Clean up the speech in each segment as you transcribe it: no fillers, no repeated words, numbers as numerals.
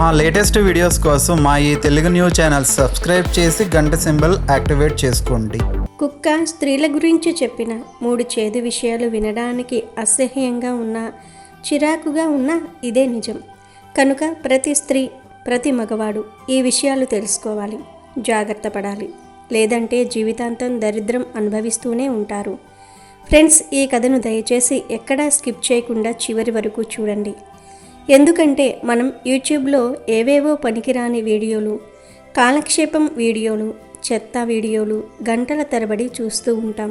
మా latest videos కోసం మా ఈ తెలుగు న్యూస్ ఛానల్ సబ్స్క్రైబ్ చేసి గంట సింబల్ యాక్టివేట్ చేసుకోండి. కుక్క స్త్రీల గురించి చెప్పిన 3 చేదు విషయాలు వినడానికి అసహ్యంగా ఉన్నా, చిరాకుగా ఉన్నా ఇదే నిజం. కనుక ప్రతి స్త్రీ, ప్రతి మగవాడు ఈ విషయాలు తెలుసుకోవాలి, జాగ్రత్త పడాలి. లేదంటే జీవితాంతం దరిద్రం అనుభవిస్తూనే ఉంటారు. ఫ్రెండ్స్, ఈ కథను దయచేసి ఎక్కడా స్కిప్ చేయకుండా చివరి వరకు చూడండి. ఎందుకంటే మనం యూట్యూబ్లో ఏవేవో పనికిరాని వీడియోలు, కాలక్షేపం వీడియోలు, చెత్త వీడియోలు గంటల తరబడి చూస్తూ ఉంటాం.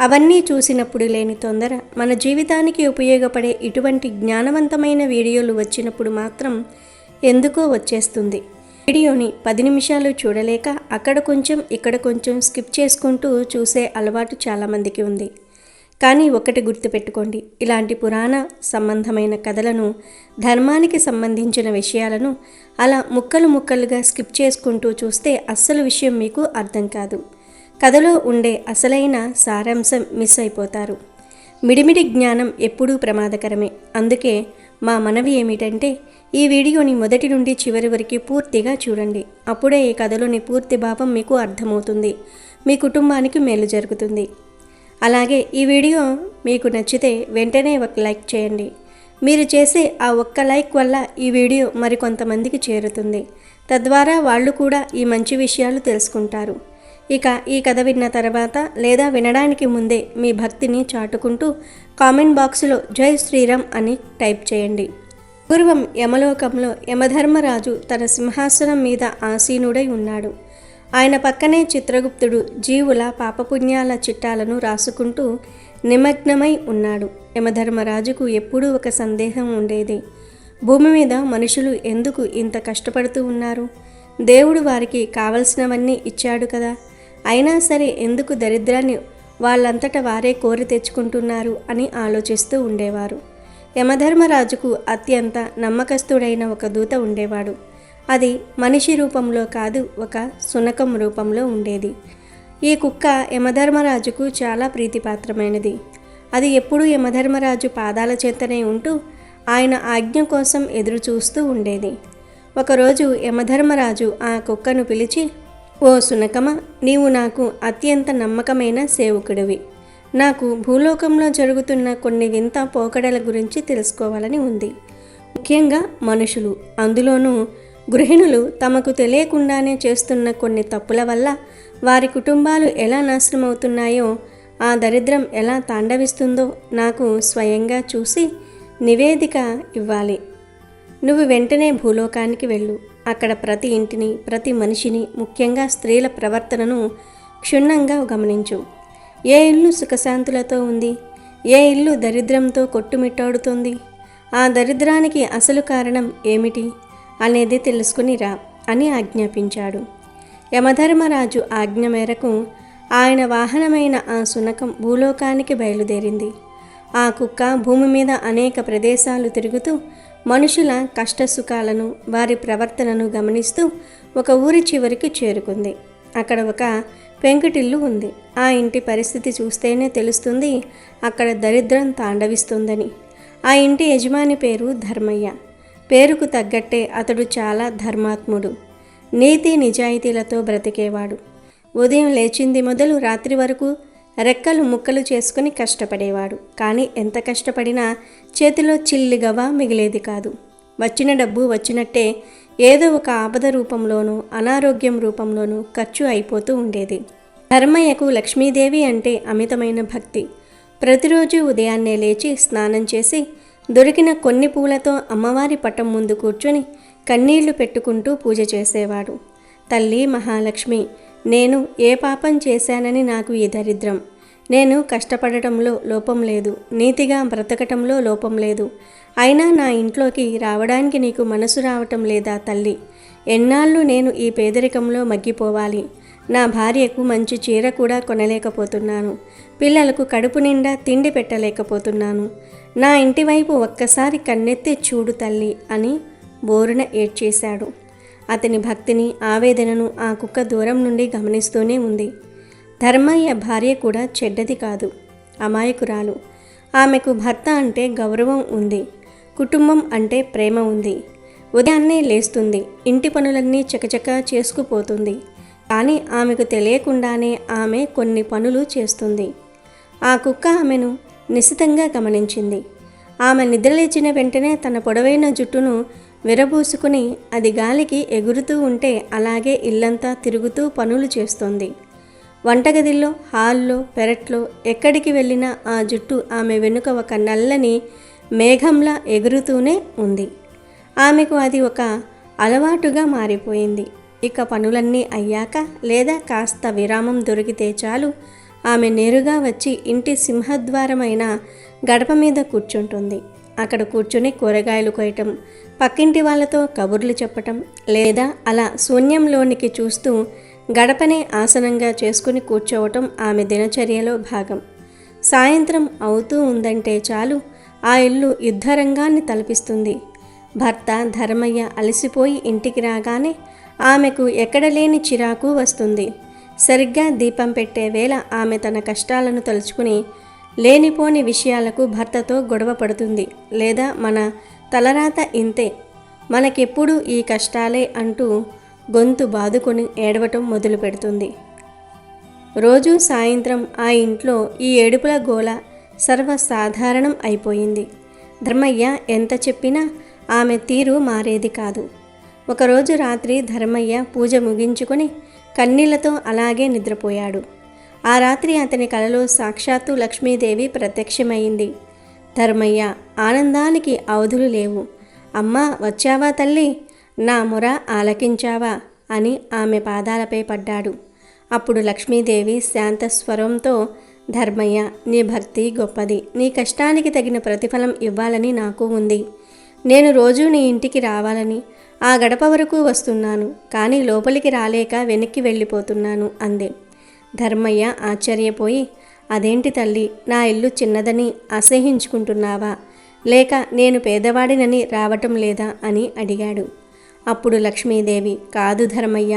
అవన్నీ చూసినప్పుడు లేని తొందర మన జీవితానికి ఉపయోగపడే ఇటువంటి జ్ఞానవంతమైన వీడియోలు వచ్చినప్పుడు మాత్రం ఎందుకో వచ్చేస్తుంది. వీడియోని 10 నిమిషాలు చూడలేక అక్కడ కొంచెం ఇక్కడ కొంచెం స్కిప్ చేసుకుంటూ చూసే అలవాటు చాలామందికి ఉంది. కానీ ఒకటి గుర్తుపెట్టుకోండి, ఇలాంటి పురాణ సంబంధమైన కథలను, ధర్మానికి సంబంధించిన విషయాలను అలా ముక్కలు ముక్కలుగా స్కిప్ చేసుకుంటూ చూస్తే అస్సలు విషయం మీకు అర్థం కాదు. కథలో ఉండే అసలైన సారాంశం మిస్ అయిపోతారు. మిడిమిడి జ్ఞానం ఎప్పుడూ ప్రమాదకరమే. అందుకే మా మనవి ఏమిటంటే ఈ వీడియోని మొదటి నుండి చివరి వరకు పూర్తిగా చూడండి. అప్పుడే ఈ కథలోని పూర్తి భావం మీకు అర్థమవుతుంది, మీ కుటుంబానికి మేలు జరుగుతుంది. అలాగే ఈ వీడియో మీకు నచ్చితే వెంటనే ఒక లైక్ చేయండి. మీరు చేసే ఆ ఒక్క లైక్ వల్ల ఈ వీడియో మరికొంతమందికి చేరుతుంది. తద్వారా వాళ్ళు కూడా ఈ మంచి విషయాలు తెలుసుకుంటారు. ఇక ఈ కథ విన్న తర్వాత లేదా వినడానికి ముందే మీ భక్తిని చాటుకుంటూ కామెంట్ బాక్సులో జై శ్రీరామ్ అని టైప్ చేయండి. పూర్వం యమలోకంలో యమధర్మరాజు తన సింహాసనం మీద ఆసీనుడై ఉన్నాడు. ఆయన పక్కనే చిత్రగుప్తుడు జీవుల పాపపుణ్యాల చిట్టాలను రాసుకుంటూ నిమగ్నమై ఉన్నాడు. యమధర్మరాజుకు ఎప్పుడూ ఒక సందేహం ఉండేది. భూమి మీద మనుషులు ఎందుకు ఇంత కష్టపడుతూ ఉన్నారు? దేవుడు వారికి కావలసినవన్నీ ఇచ్చాడు కదా, అయినా సరే ఎందుకు దరిద్రాన్ని వాళ్ళంతట వారే కోరి తెచ్చుకుంటున్నారు అని ఆలోచిస్తూ ఉండేవారు. యమధర్మరాజుకు అత్యంత నమ్మకస్తుడైన ఒక దూత ఉండేవాడు. అది మనిషి రూపంలో కాదు, ఒక శునకం రూపంలో ఉండేది. ఈ కుక్క యమధర్మరాజుకు చాలా ప్రీతిపాత్రమైనది. అది ఎప్పుడూ యమధర్మరాజు పాదాల చెంతనే ఉంటూ ఆయన ఆజ్ఞ కోసం ఎదురు చూస్తూ ఉండేది. ఒకరోజు యమధర్మరాజు ఆ కుక్కను పిలిచి, ఓ శునకమా, నీవు నాకు అత్యంత నమ్మకమైన సేవకుడివి. నాకు భూలోకంలో జరుగుతున్న కొన్ని వింత పోకడల గురించి తెలుసుకోవాలని ఉంది. ముఖ్యంగా మనుషులు, అందులోనూ గృహిణులు తమకు తెలియకుండానే చేస్తున్న కొన్ని తప్పుల వల్ల వారి కుటుంబాలు ఎలా నాశనమవుతున్నాయో, ఆ దరిద్రం ఎలా తాండవిస్తుందో నాకు స్వయంగా చూసి నివేదిక ఇవ్వాలి. నువ్వు వెంటనే భూలోకానికి వెళ్ళు. అక్కడ ప్రతి ఇంటిని, ప్రతి మనిషిని, ముఖ్యంగా స్త్రీల ప్రవర్తనను క్షుణ్ణంగా గమనించు. ఏ ఇల్లు సుఖశాంతులతో ఉంది, ఏ ఇల్లు దరిద్రంతో కొట్టుమిట్టాడుతోంది, ఆ దరిద్రానికి అసలు కారణం ఏమిటి అనేది తెలుసుకుని రా అని ఆజ్ఞాపించాడు. యమధర్మరాజు ఆజ్ఞ మేరకు ఆయన వాహనమైన ఆ శునకం భూలోకానికి బయలుదేరింది. ఆ కుక్క భూమి మీద అనేక ప్రదేశాలు తిరుగుతూ మనుషుల కష్టసుఖాలను, వారి ప్రవర్తనను గమనిస్తూ ఒక ఊరి చివరికి చేరుకుంది. అక్కడ ఒక పెంకుటిల్లు ఉంది. ఆ ఇంటి పరిస్థితి చూస్తేనే తెలుస్తుంది అక్కడ దరిద్రం తాండవిస్తుందని. ఆ ఇంటి యజమాని పేరు ధర్మయ్య. పేరుకు తగ్గట్టే అతడు చాలా ధర్మాత్ముడు, నీతి నిజాయితీలతో బ్రతికేవాడు. ఉదయం లేచింది మొదలు రాత్రి వరకు రెక్కలు ముక్కలు చేసుకుని కష్టపడేవాడు. కానీ ఎంత కష్టపడినా చేతిలో చిల్లిగవ్వ మిగిలేది కాదు. వచ్చిన డబ్బు వచ్చినట్టే ఏదో ఒక ఆపద రూపంలోనూ, అనారోగ్యం రూపంలోనూ ఖర్చు అయిపోతూ ఉండేది. ధర్మయ్యకు లక్ష్మీదేవి అంటే అమితమైన భక్తి. ప్రతిరోజు ఉదయాన్నే లేచి స్నానం చేసి దొరికిన కొన్ని పూలతో అమ్మవారి పటం ముందు కూర్చొని కన్నీళ్లు పెట్టుకుంటూ పూజ చేసేవాడు. తల్లి మహాలక్ష్మి, నేను ఏ పాపం చేశానని నాకు ఈ దరిద్రం? నేను కష్టపడటంలో లోపం లేదు, నీతిగా బ్రతకటంలో లోపం లేదు. అయినా నా ఇంట్లోకి రావడానికి నీకు మనసు రావటం లేదా తల్లి? ఎన్నాళ్ళు నేను ఈ పేదరికంలో మగ్గిపోవాలి? నా భార్యకు మంచి చీర కూడా కొనలేకపోతున్నాను, పిల్లలకు కడుపు నిండా తిండి పెట్టలేకపోతున్నాను. నా ఇంటి వైపు ఒక్కసారి కన్నెత్తి చూడు తల్లి అని బోరున ఏడ్చేశాడు. అతని భక్తిని, ఆవేదనను ఆ కుక్క దూరం నుండి గమనిస్తూనే ఉంది. ధర్మయ్య భార్య కూడా చెడ్డది కాదు, అమాయకురాలు. ఆమెకు భర్త అంటే గౌరవం ఉంది, కుటుంబం అంటే ప్రేమ ఉంది. ఉదయాన్నే లేస్తుంది, ఇంటి పనులన్నీ చకచకా చేసుకుపోతుంది. కానీ ఆమెకు తెలియకుండానే ఆమె కొన్ని పనులు చేస్తుంది. ఆ కుక్క ఆమెను నిశితంగా గమనించింది. ఆమె నిద్రలేచిన వెంటనే తన పొడవైన జుట్టును విరబూసుకుని అది గాలికి ఎగురుతూ ఉంటే అలాగే ఇల్లంతా తిరుగుతూ పనులు చేస్తోంది. వంటగదిలో, హాల్లో, పెరట్లో ఎక్కడికి వెళ్ళినా ఆ జుట్టు ఆమె వెనుక ఒక నల్లని మేఘంలా ఎగురుతూనే ఉంది. ఆమెకు అది ఒక అలవాటుగా మారిపోయింది. ఇక పనులన్నీ అయ్యాక లేదా కాస్త విరామం దొరికితే చాలు ఆమె నేరుగా వచ్చి ఇంటి సింహద్వారమైన గడప మీద కూర్చుంటుంది. అక్కడ కూర్చుని కూరగాయలు కోయటం, పక్కింటి వాళ్ళతో కబుర్లు చెప్పటం, లేదా అలా శూన్యంలోనికి చూస్తూ గడపనే ఆసనంగా చేసుకుని కూర్చోవటం ఆమె దినచర్యలో భాగం. సాయంత్రం అవుతూ ఉందంటే చాలు ఆ ఇల్లు యుద్ధరంగాన్ని తలపిస్తుంది. భర్త ధర్మయ్య అలసిపోయి ఇంటికి రాగానే ఆమెకు ఎక్కడలేని చిరాకు వస్తుంది. సరిగ్గా దీపం పెట్టే వేళ ఆమె తన కష్టాలను తలుచుకుని లేనిపోని విషయాలకు భర్తతో గొడవ పడుతుంది. లేదా మన తలరాత ఇంతే, మనకెప్పుడు ఈ కష్టాలే అంటూ గొంతు బాదుకొని ఏడవటం మొదలు పెడుతుంది. రోజు సాయంత్రం ఆ ఇంట్లో ఈ ఏడుపుల గోల సర్వసాధారణం అయిపోయింది. ధర్మయ్య ఎంత చెప్పినా ఆమె తీరు మారేది కాదు. ఒకరోజు రాత్రి ధర్మయ్య పూజ ముగించుకొని కన్నీళ్లతో అలాగే నిద్రపోయాడు. ఆ రాత్రి అతని కలలో సాక్షాత్తు లక్ష్మీదేవి ప్రత్యక్షమైంది. ధర్మయ్య ఆనందానికి అవధులు లేవు. అమ్మా, వచ్చావా తల్లి, నా మొర ఆలకించావా అని ఆమె పాదాలపై పడ్డాడు. అప్పుడు లక్ష్మీదేవి శాంత స్వరంతో, ధర్మయ్య, నీ భక్తి గొప్పది, నీ కష్టానికి తగిన ప్రతిఫలం ఇవ్వాలని నాకు ఉంది. నేను రోజూ నీ ఇంటికి రావాలని ఆ గడప వరకు వస్తున్నాను, కానీ లోపలికి రాలేక వెనక్కి వెళ్ళిపోతున్నాను అంది. ధర్మయ్య ఆశ్చర్యపోయి, అదేంటి తల్లి, నా ఇల్లు చిన్నదని అసహ్యించుకుంటున్నావా, లేక నేను పేదవాడినని రావటం లేదా అని అడిగాడు. అప్పుడు లక్ష్మీదేవి, కాదు ధర్మయ్య,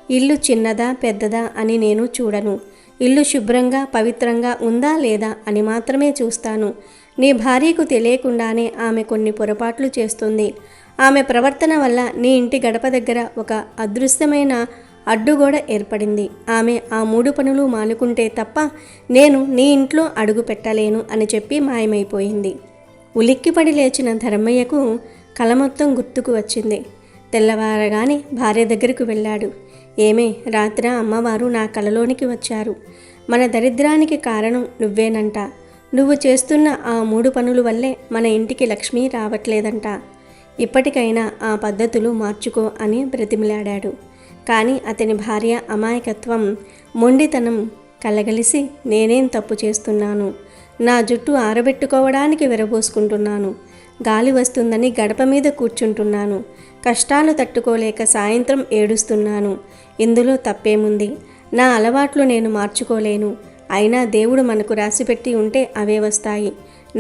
ఇల్లు చిన్నదా పెద్దదా అని నేను చూడను. ఇల్లు శుభ్రంగా పవిత్రంగా ఉందా లేదా అని మాత్రమే చూస్తాను. నీ భార్యకు తెలియకుండానే ఆమె కొన్ని పొరపాట్లు చేస్తుంది. ఆమె ప్రవర్తన వల్ల నీ ఇంటి గడప దగ్గర ఒక అదృశ్యమైన అడ్డుగోడ ఏర్పడింది. ఆమె ఆ 3 పనులు మానుకుంటే తప్ప నేను నీ ఇంట్లో అడుగు పెట్టలేను అని చెప్పి మాయమైపోయింది. ఉలిక్కిపడి లేచిన ధర్మయ్యకు కల మొత్తం గుర్తుకు వచ్చింది. తెల్లవారగానే భార్య దగ్గరకు వెళ్ళాడు. ఏమే, రాత్ర అమ్మవారు నా కలలోనికి వచ్చారు. మన దరిద్రానికి కారణం నువ్వేనంట. నువ్వు చేస్తున్న ఆ 3 పనుల వల్లే మన ఇంటికి లక్ష్మి రావట్లేదంట. ఇప్పటికైనా ఆ పద్ధతులు మార్చుకో అని బ్రతిమిలాడాడు. కానీ అతని భార్య అమాయకత్వం, మొండితనం కలగలిసి, నేనేం తప్పు చేస్తున్నాను, నా జుట్టు ఆరబెట్టుకోవడానికి విరబోసుకుంటున్నాను, గాలి వస్తుందని గడప మీద కూర్చుంటున్నాను, కష్టాలు తట్టుకోలేక సాయంత్రం ఏడుస్తున్నాను, ఇందులో తప్పేముంది, నా అలవాట్లు నేను మార్చుకోలేను, అయినా దేవుడు మనకు రాసిపెట్టి ఉంటే అవే వస్తాయి,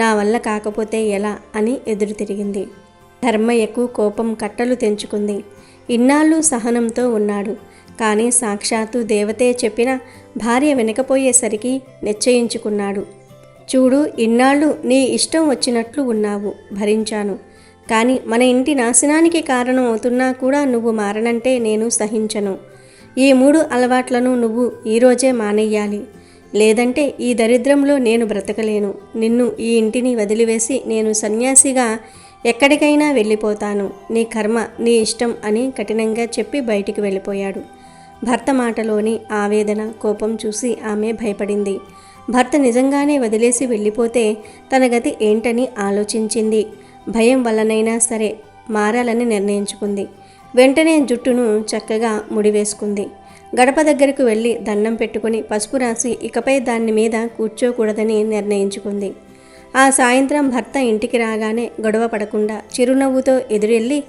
నా వల్ల కాకపోతే ఎలా అని ఎదురు తిరిగింది. ధర్మయ్యకు కోపం కట్టలు తెంచుకుంది. ఇన్నాళ్ళు సహనంతో ఉన్నాడు. కానీ సాక్షాత్తు దేవతే చెప్పిన భార్య వెనకపోయేసరికి నిశ్చయించుకున్నాడు. చూడు, ఇన్నాళ్ళు నీ ఇష్టం వచ్చినట్లు ఉన్నావు, భరించాను. కానీ మన ఇంటి నాశనానికి కారణం అవుతున్నా కూడా నువ్వు మారనంటే నేను సహించను. ఈ 3 అలవాట్లను నువ్వు ఈరోజే మానేయాలి. లేదంటే ఈ దరిద్రంలో నేను బ్రతకలేను. నిన్ను ఈ ఇంటిని వదిలివేసి నేను సన్యాసిగా ఎక్కడికైనా వెళ్ళిపోతాను. నీ కర్మ, నీ ఇష్టం అని కఠినంగా చెప్పి బయటికి వెళ్ళిపోయాడు. భర్త మాటలోని ఆవేదన, కోపం చూసి ఆమె భయపడింది. భర్త నిజంగానే వదిలేసి వెళ్ళిపోతే తన గతి ఏంటని ఆలోచించింది. భయం వల్లనైనా సరే మారాలని నిర్ణయించుకుంది. వెంటనే జుట్టును చక్కగా ముడివేసుకుంది. గడప దగ్గరకు వెళ్ళి దండం పెట్టుకుని పసుపు రాసి ఇకపై దాని మీద కూర్చోకూడదని నిర్ణయించుకుంది. ఆ సాయంత్రం భర్త ఇంటికి రాగానే గొడవ పడకుండా చిరునవ్వుతో ఎదురెళ్ళి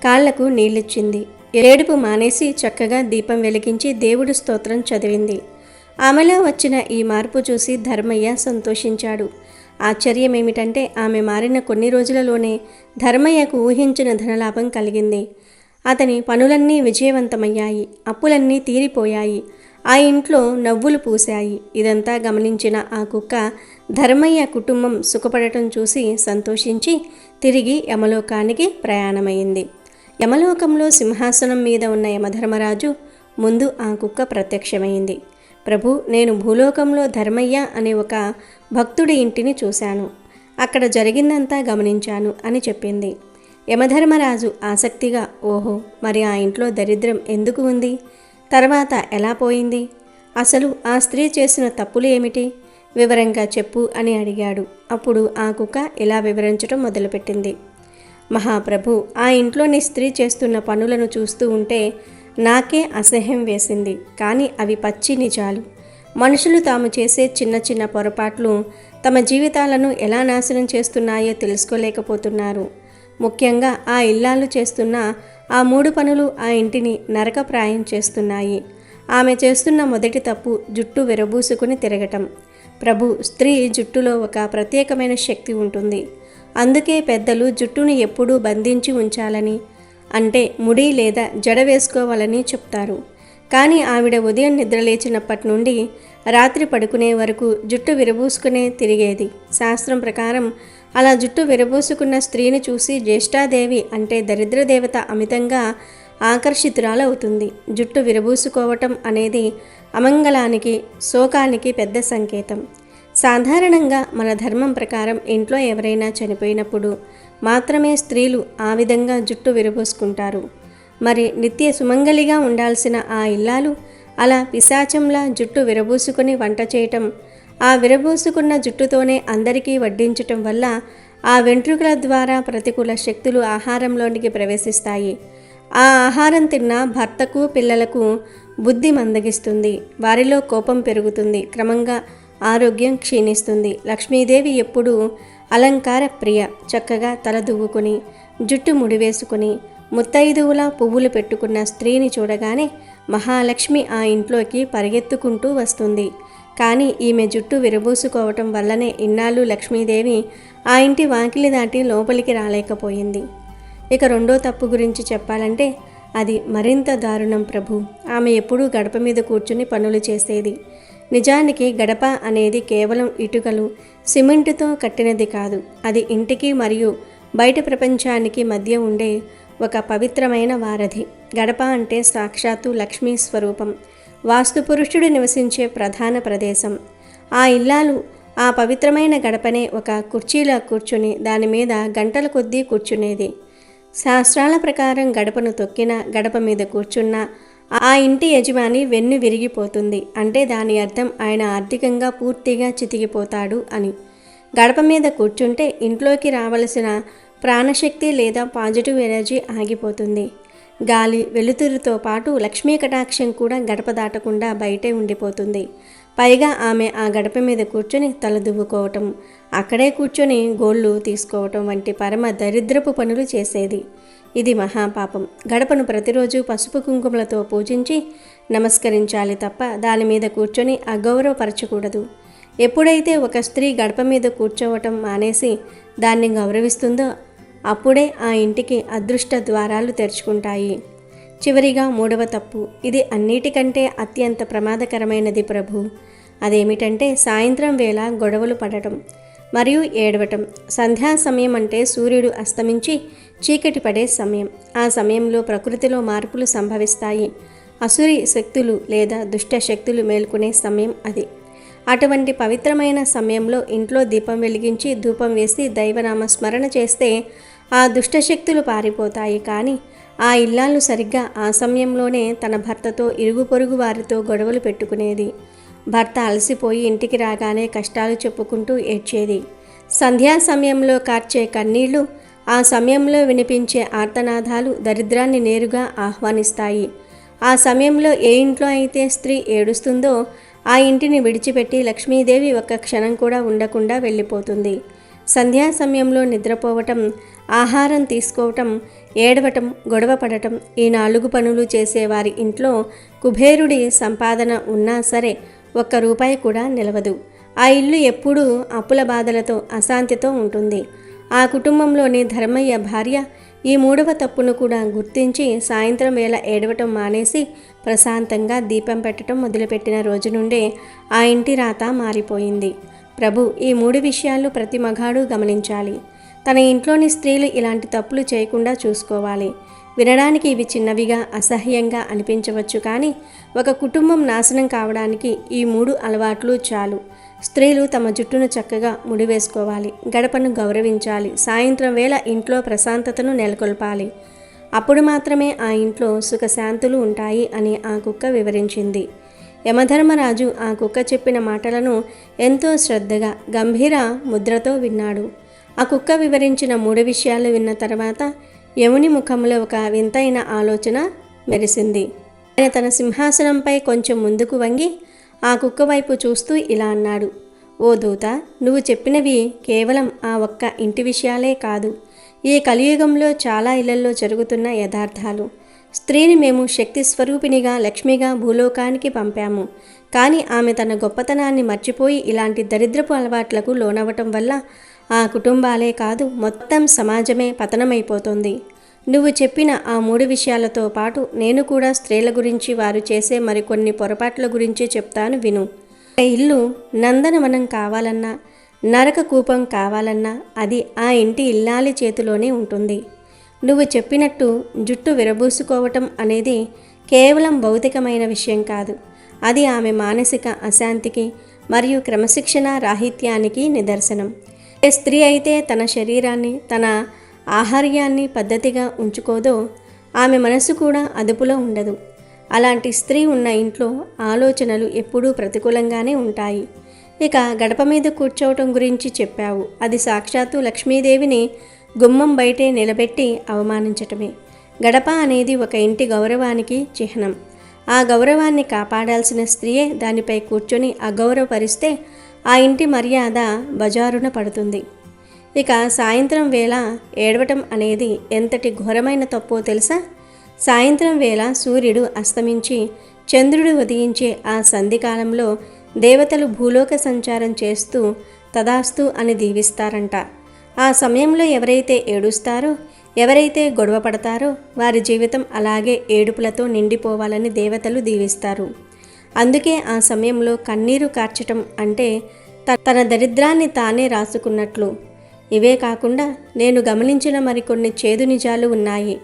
కాళ్లకు నీళ్ళిచ్చింది. ఏడుపు మానేసి చక్కగా దీపం వెలిగించి దేవుడి స్తోత్రం చదివింది. ఆమెలో వచ్చిన ఈ మార్పు చూసి ధర్మయ్య సంతోషించాడు. ఆశ్చర్యమేమిటంటే ఆమె మారిన కొన్ని రోజులలోనే ధర్మయ్యకు ఊహించిన ధనలాభం కలిగింది. అతని పనులన్నీ విజయవంతమయ్యాయి. అప్పులన్నీ తీరిపోయాయి. ఆ ఇంట్లో నవ్వులు పూశాయి. ఇదంతా గమనించిన ఆ కుక్క ధర్మయ్య కుటుంబం సుఖపడటం చూసి సంతోషించి తిరిగి యమలోకానికి ప్రయాణమైంది. యమలోకంలో సింహాసనం మీద ఉన్న యమధర్మరాజు ముందు ఆ కుక్క ప్రత్యక్షమైంది. ప్రభు, నేను భూలోకంలో ధర్మయ్య అనే ఒక భక్తుడి ఇంటిని చూశాను, అక్కడ జరిగిందంతా గమనించాను అని చెప్పింది. యమధర్మరాజు ఆసక్తిగా, ఓహో, మరి ఆ ఇంట్లో దరిద్రం ఎందుకు ఉంది? తర్వాత ఎలా పోయింది? అసలు ఆ స్త్రీ చేసిన తప్పులు ఏమిటి? వివరంగా చెప్పు అని అడిగాడు. అప్పుడు ఆ కుక్క ఇలా వివరించడం మొదలుపెట్టింది. మహాప్రభు, ఆ ఇంట్లోని స్త్రీ చేస్తున్న పనులను చూస్తూ ఉంటే నాకే అసహ్యం వేసింది. కానీ అవి పచ్చి నిజాలు. మనుషులు తాము చేసే చిన్న చిన్న పొరపాట్లు తమ జీవితాలను ఎలా నాశనం చేస్తున్నాయో తెలుసుకోలేకపోతున్నారు. ముఖ్యంగా ఆ ఇల్లాలు చేస్తున్న ఆ 3 పనులు ఆ ఇంటిని నరకప్రాయం చేస్తున్నాయి. ఆమె చేస్తున్న మొదటి తప్పు జుట్టు విరబూసుకుని తిరగటం. ప్రభు, స్త్రీ జుట్టులో ఒక ప్రత్యేకమైన శక్తి ఉంటుంది. అందుకే పెద్దలు జుట్టును ఎప్పుడూ బంధించి ఉంచాలని, అంటే ముడి లేదా జడ వేసుకోవాలని చెప్తారు. కానీ ఆవిడ ఉదయం నిద్రలేచినప్పటి నుండి రాత్రి పడుకునే వరకు జుట్టు విరబూసుకునే తిరిగేది. శాస్త్రం ప్రకారం అలా జుట్టు విరబూసుకున్న స్త్రీని చూసి జ్యేష్ఠాదేవి అంటే దరిద్రదేవత అమితంగా ఆకర్షితురాలవుతుంది. జుట్టు విరబూసుకోవటం అనేది అమంగళానికి, శోకానికి పెద్ద సంకేతం. సాధారణంగా మన ధర్మం ప్రకారం ఇంట్లో ఎవరైనా చనిపోయినప్పుడు మాత్రమే స్త్రీలు ఆ విధంగా జుట్టు విరబోసుకుంటారు. మరి నిత్య సుమంగలిగా ఉండాల్సిన ఆ ఇల్లాలు అలా పిశాచంలా జుట్టు విరబూసుకుని వంట చేయటం, ఆ విరబూసుకున్న జుట్టుతోనే అందరికీ వడ్డించటం వల్ల ఆ వెంట్రుకల ద్వారా ప్రతికూల శక్తులు ఆహారంలోనికి ప్రవేశిస్తాయి. ఆ ఆహారం తిన్న భర్తకు, పిల్లలకు బుద్ధి మందగిస్తుంది. వారిలో కోపం పెరుగుతుంది. క్రమంగా ఆరోగ్యం క్షీణిస్తుంది. లక్ష్మీదేవి ఎప్పుడూ అలంకార ప్రియ. చక్కగా తల దువ్వుకుని, జుట్టు ముడివేసుకుని, ముత్తైదువులా పువ్వులు పెట్టుకున్న స్త్రీని చూడగానే మహాలక్ష్మి ఆ ఇంట్లోకి పరిగెత్తుకుంటూ వస్తుంది. కానీ ఈమె జుట్టు విరబూసుకోవటం వల్లనే ఇన్నాళ్ళు లక్ష్మీదేవి ఆ ఇంటి వాకిలి దాటి లోపలికి రాలేకపోయింది. ఇక రెండో తప్పు గురించి చెప్పాలంటే అది మరింత దారుణం ప్రభు. ఆమె ఎప్పుడూ గడప మీద కూర్చుని పనులు చేసేది. నిజానికి గడప అనేది కేవలం ఇటుకలు, సిమెంటుతో కట్టినది కాదు. అది ఇంటికి మరియు బయట ప్రపంచానికి మధ్య ఉండే ఒక పవిత్రమైన వారధి. గడప అంటే సాక్షాత్తు లక్ష్మీ స్వరూపం, వాస్తుపురుషుడు నివసించే ప్రధాన ప్రదేశం. ఆ ఇల్లాలు ఆ పవిత్రమైన గడపనే ఒక కుర్చీలా కూర్చుని దాని మీద గంటల కొద్దీ కూర్చునేది. శాస్త్రాల ప్రకారం గడపను తొక్కినా, గడప మీద కూర్చున్నా ఆ ఇంటి యజమాని వెన్ను విరిగిపోతుంది. అంటే దాని అర్థం ఆయన ఆర్థికంగా పూర్తిగా చితికిపోతాడు అని. గడప మీద కూర్చుంటే ఇంట్లోకి రావలసిన ప్రాణశక్తి లేదా పాజిటివ్ ఎనర్జీ ఆగిపోతుంది. గాలి, వెలుతురుతో పాటు లక్ష్మీ కటాక్షం కూడా గడప దాటకుండా బయటే ఉండిపోతుంది. పైగా ఆమె ఆ గడప మీద కూర్చొని తల దువ్వుకోవటం, అక్కడే కూర్చొని గోళ్ళు తీసుకోవటం వంటి పరమ దరిద్రపు పనులు చేసేది. ఇది మహాపాపం. గడపను ప్రతిరోజు పసుపు కుంకుమలతో పూజించి నమస్కరించాలి తప్ప దాని మీద కూర్చొని అగౌరవపరచకూడదు. ఎప్పుడైతే ఒక స్త్రీ గడప మీద కూర్చోవటం మానేసి దాన్ని గౌరవిస్తుందో అప్పుడే ఆ ఇంటికి అదృష్ట ద్వారాలు తెరుచుకుంటాయి. చివరిగా మూడవ తప్పు, ఇది అన్నిటికంటే అత్యంత ప్రమాదకరమైనది ప్రభు. అదేమిటంటే సాయంత్రం వేళ గొడవలు పడటం మరియు ఏడవటం. సంధ్యా సమయం అంటే సూర్యుడు అస్తమించి చీకటి పడే సమయం. ఆ సమయంలో ప్రకృతిలో మార్పులు సంభవిస్తాయి. అసురి శక్తులు లేదా దుష్ట శక్తులు మేల్కొనే సమయం అది. అటువంటి పవిత్రమైన సమయంలో ఇంట్లో దీపం వెలిగించి ధూపం వేసి దైవనామ స్మరణ చేస్తే ఆ దుష్టశక్తులు పారిపోతాయి. కానీ ఆ ఇల్లాలు సరిగ్గా ఆ సమయంలోనే తన భర్తతో, ఇరుగు పొరుగు వారితో గొడవలు పెట్టుకునేది. భర్త అలసిపోయి ఇంటికి రాగానే కష్టాలు చెప్పుకుంటూ ఏడ్చేది. సంధ్యా సమయంలో కార్చే కన్నీళ్లు, ఆ సమయంలో వినిపించే ఆర్తనాదాలు దరిద్రాన్ని నేరుగా ఆహ్వానిస్తాయి. ఆ సమయంలో ఏ ఇంట్లో అయితే స్త్రీ ఏడుస్తుందో ఆ ఇంటిని విడిచిపెట్టి లక్ష్మీదేవి ఒక్క క్షణం కూడా ఉండకుండా వెళ్ళిపోతుంది. సంధ్యా సమయంలో నిద్రపోవటం, ఆహారం తీసుకోవటం, ఏడవటం, గొడవ పడటం, ఈ 4 పనులు చేసేవారి ఇంట్లో కుబేరుడి సంపాదన ఉన్నా సరే ఒక్క రూపాయి కూడా నిలవదు. ఆ ఇల్లు ఎప్పుడూ అప్పుల బాధలతో, అశాంతితో ఉంటుంది. ఆ కుటుంబంలోని ధర్మయ్య భార్య ఈ 3వ తప్పును కూడా గుర్తించి సాయంత్రం వేళ ఏడవటం మానేసి ప్రశాంతంగా దీపం పెట్టడం మొదలుపెట్టిన రోజు నుండే ఆ ఇంటి రాత మారిపోయింది. ప్రభు, ఈ 3 విషయాలు ప్రతి మగాడు గమనించాలి. తన ఇంట్లోని స్త్రీలు ఇలాంటి తప్పులు చేయకుండా చూసుకోవాలి. వినడానికి ఇవి చిన్నవిగా అసహ్యంగా అనిపించవచ్చు, కానీ ఒక కుటుంబం నాశనం కావడానికి ఈ 3 అలవాట్లు చాలు. స్త్రీలు తమ జుట్టును చక్కగా ముడివేసుకోవాలి, గడపను గౌరవించాలి, సాయంత్రం వేళ ఇంట్లో ప్రశాంతతను నెలకొల్పాలి. అప్పుడు మాత్రమే ఆ ఇంట్లో సుఖశాంతులు ఉంటాయి అని ఆ కుక్క వివరించింది. యమధర్మరాజు ఆ కుక్క చెప్పిన మాటలను ఎంతో శ్రద్ధగా గంభీర ముద్రతో విన్నాడు. ఆ కుక్క వివరించిన 3 విషయాలు విన్న తర్వాత యముని ముఖంలో ఒక వింతైన ఆలోచన మెరిసింది. ఆయన తన సింహాసనంపై కొంచెం ముందుకు వంగి ఆ కుక్క వైపు చూస్తూ ఇలా అన్నాడు: ఓ దూత, నువ్వు చెప్పినవి కేవలం ఆ ఒక్క ఇంటి విషయాలే కాదు, ఈ కలియుగంలో చాలా ఇళ్లలో జరుగుతున్న యథార్థాలు. స్త్రీని మేము శక్తి స్వరూపిణిగా, లక్ష్మిగా భూలోకానికి పంపాము. కానీ ఆమె తన గొప్పతనాన్ని మర్చిపోయి ఇలాంటి దరిద్రపు అలవాట్లకు లోనవ్వటం వల్ల ఆ కుటుంబాలే కాదు, మొత్తం సమాజమే పతనమైపోతుంది. నువ్వు చెప్పిన ఆ 3 విషయాలతో పాటు నేను కూడా స్త్రీల గురించి, వారు చేసే మరికొన్ని పొరపాట్ల గురించి చెప్తాను విను. ఒక ఇల్లు నందనవనం కావాలన్నా, నరక కూపం కావాలన్నా అది ఆ ఇంటి ఇల్లాలి చేతిలోనే ఉంటుంది. నువ్వు చెప్పినట్టు జుట్టు విరబూసుకోవటం అనేది కేవలం భౌతికమైన విషయం కాదు, అది ఆమె మానసిక అశాంతికి మరియు క్రమశిక్షణ రాహిత్యానికి నిదర్శనం. ఏ స్త్రీ అయితే తన శరీరాన్ని, తన ఆహార్యాన్ని పద్ధతిగా ఉంచుకోదో ఆమె మనసు కూడా అదుపులో ఉండదు. అలాంటి స్త్రీ ఉన్న ఇంట్లో ఆలోచనలు ఎప్పుడూ ప్రతికూలంగానే ఉంటాయి. ఇక గడప మీద కూర్చోవటం గురించి చెప్పావు. అది సాక్షాత్తు లక్ష్మీదేవిని గుమ్మం బయటే నిలబెట్టి అవమానించటమే. గడప అనేది ఒక ఇంటి గౌరవానికి చిహ్నం. ఆ గౌరవాన్ని కాపాడాల్సిన స్త్రీయే దానిపై కూర్చొని అగౌరవపరిస్తే ఆ ఇంటి మర్యాద బజారున పడుతుంది. ఇక సాయంత్రం వేళ ఏడవటం అనేది ఎంతటి ఘోరమైన తప్పో తెలుసా? సాయంత్రం వేళ సూర్యుడు అస్తమించి చంద్రుడు ఉదయించే ఆ సంధికాలంలో దేవతలు భూలోక సంచారం చేస్తూ తదాస్తు అని దీవిస్తారంట. ఆ సమయంలో ఎవరైతే ఏడుస్తారో, ఎవరైతే గొడవ పడతారో వారి జీవితం అలాగే ఏడుపులతో నిండిపోవాలని దేవతలు దీవిస్తారు. అందుకే ఆ సమయంలో కన్నీరు కార్చటం అంటే తన దరిద్రాన్ని తానే రాసుకున్నట్లు. ఇవే కాకుండా నేను గమనించిన మరికొన్ని చేదు నిజాలు ఉన్నాయి.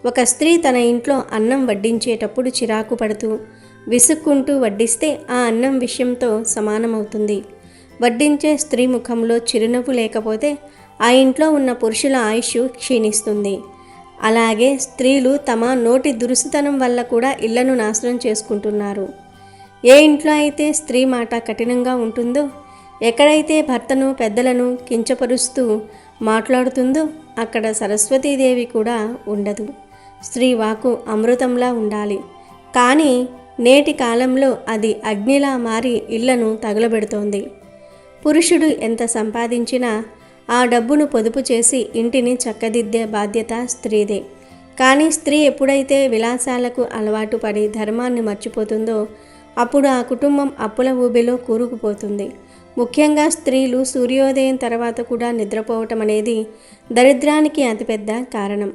ఒక స్త్రీ తన ఇంట్లో అన్నం వడ్డించేటప్పుడు చిరాకు పడుతూ, విసుక్కుంటూ వడ్డిస్తే ఆ అన్నం విషయంతో సమానమవుతుంది. వడ్డించే స్త్రీ ముఖంలో చిరునవ్వు లేకపోతే ఆ ఇంట్లో ఉన్న పురుషుల ఆయుష్ క్షీణిస్తుంది. అలాగే స్త్రీలు తమ నోటి దురుసుతనం వల్ల కూడా ఇళ్లను నాశనం చేసుకుంటున్నారు. ఏ ఇంట్లో అయితే స్త్రీ మాట కఠినంగా ఉంటుందో, ఎక్కడైతే భర్తను, పెద్దలను కించపరుస్తూ మాట్లాడుతుందో అక్కడ సరస్వతీదేవి కూడా ఉండదు. స్త్రీ వాక్కు అమృతంలా ఉండాలి. కానీ నేటి కాలంలో అది అగ్నిలా మారి ఇళ్లను తగులబెడుతోంది. పురుషుడు ఎంత సంపాదించినా ఆ డబ్బును పొదుపు చేసి ఇంటిని చక్కదిద్దే బాధ్యత స్త్రీదే. కానీ స్త్రీ ఎప్పుడైతే విలాసాలకు అలవాటు పడి ధర్మాన్ని మర్చిపోతుందో అప్పుడు ఆ కుటుంబం అప్పుల ఊబిలో కూరుకుపోతుంది. ముఖ్యంగా స్త్రీలు సూర్యోదయం తర్వాత కూడా నిద్రపోవటం అనేది దరిద్రానికి అతిపెద్ద కారణం.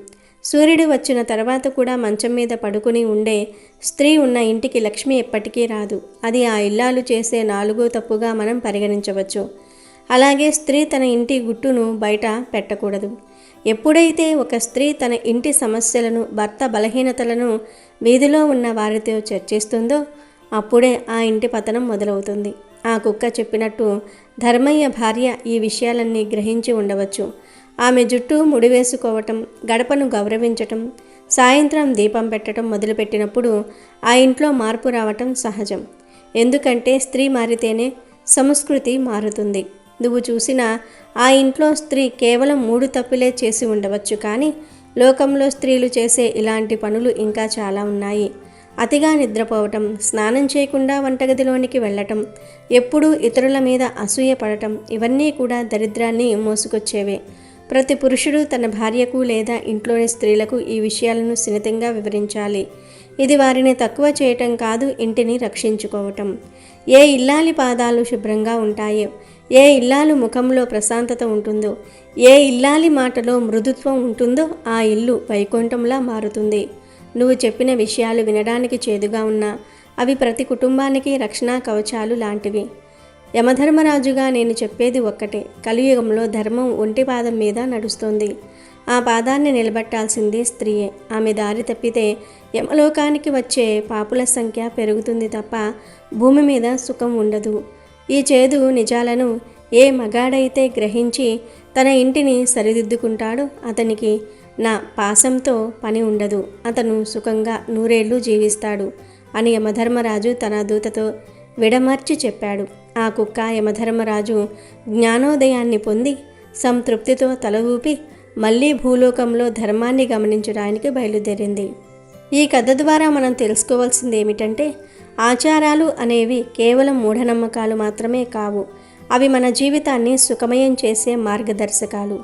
సూర్యుడు వచ్చిన తర్వాత కూడా మంచం మీద పడుకుని ఉండే స్త్రీ ఉన్న ఇంటికి లక్ష్మి ఎప్పటికీ రాదు. అది ఆ ఇల్లాలు చేసే 4వ తప్పుగా మనం పరిగణించవచ్చు. అలాగే స్త్రీ తన ఇంటి గుట్టును బయట పెట్టకూడదు. ఎప్పుడైతే ఒక స్త్రీ తన ఇంటి సమస్యలను, భర్త బలహీనతలను వీధిలో ఉన్న వారితో చర్చిస్తుందో అప్పుడే ఆ ఇంటి పతనం మొదలవుతుంది. ఆ కుక్క చెప్పినట్టు ధర్మయ్య భార్య ఈ విషయాలన్నీ గ్రహించి ఉండవచ్చు. ఆమె జుట్టు ముడివేసుకోవటం, గడపను గౌరవించటం, సాయంత్రం దీపం పెట్టడం మొదలుపెట్టినప్పుడు ఆ ఇంట్లో మార్పు రావటం సహజం. ఎందుకంటే స్త్రీ మారితేనే సంస్కృతి మారుతుంది. నువ్వు చూసిన ఆ ఇంట్లో స్త్రీ కేవలం 3 తప్పులే చేసి ఉండవచ్చు, కానీ లోకంలో స్త్రీలు చేసే ఇలాంటి పనులు ఇంకా చాలా ఉన్నాయి. అతిగా నిద్రపోవటం, స్నానం చేయకుండా వంటగదిలోనికి వెళ్ళటం, ఎప్పుడూ ఇతరుల మీద అసూయ పడటం, ఇవన్నీ కూడా దరిద్రాన్ని మోసుకొచ్చేవే. ప్రతి పురుషుడు తన భార్యకు లేదా ఇంట్లోని స్త్రీలకు ఈ విషయాలను సున్నితంగా వివరించాలి. ఇది వారిని తక్కువ చేయటం కాదు, ఇంటిని రక్షించుకోవటం. ఏ ఇల్లాలి పాదాలు శుభ్రంగా ఉంటాయో, ఏ ఇల్లాలు ముఖంలో ప్రశాంతత ఉంటుందో, ఏ ఇల్లాలి మాటలో మృదుత్వం ఉంటుందో ఆ ఇల్లు వైకుంఠంలా మారుతుంది. నువ్వు చెప్పిన విషయాలు వినడానికి చేదుగా ఉన్నా అవి ప్రతి కుటుంబానికి రక్షణ కవచాలు లాంటివి. యమధర్మరాజుగా నేను చెప్పేది ఒక్కటే, కలియుగంలో ధర్మం ఒంటి పాదం మీద నడుస్తుంది. ఆ పాదాన్ని నిలబెట్టాల్సింది స్త్రీయే. ఆమె దారి తప్పితే యమలోకానికి వచ్చే పాపుల సంఖ్య పెరుగుతుంది తప్ప భూమి మీద సుఖం ఉండదు. ఈ చేదు నిజాలను ఏ మగాడైతే గ్రహించి తన ఇంటిని సరిదిద్దుకుంటాడో అతనికి నా పాశంతో పని ఉండదు, అతను సుఖంగా 100 ఏళ్ళు జీవిస్తాడు అని యమధర్మరాజు తన దూతతో విడమర్చి చెప్పాడు. ఆ కుక్క యమధర్మరాజు జ్ఞానోదయాన్ని పొంది సంతృప్తితో తల ఊపి మళ్ళీ భూలోకంలో ధర్మాన్ని గమనించడానికి బయలుదేరింది. ఈ కథ ద్వారా మనం తెలుసుకోవాల్సింది ఏమిటంటే, ఆచారాలు అనేవి కేవలం మూఢనమ్మకాలు మాత్రమే కావు, అవి మన జీవితాన్ని సుఖమయం చేసే మార్గదర్శకాలు.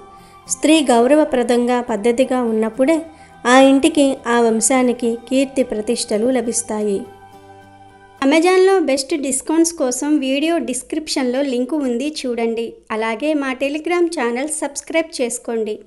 స్త్రీ గౌరవప్రదంగా పద్ధతిగా ఉన్నప్పుడే ఆ ఇంటికి ఆ వంశానికి కీర్తి ప్రతిష్టలు లభిస్తాయి. అమెజాన్లో బెస్ట్ డిస్కౌంట్స్ కోసం వీడియో డిస్క్రిప్షన్లో లింకు ఉంది, చూడండి. అలాగే మా టెలిగ్రామ్ ఛానల్ సబ్స్క్రైబ్ చేసుకోండి.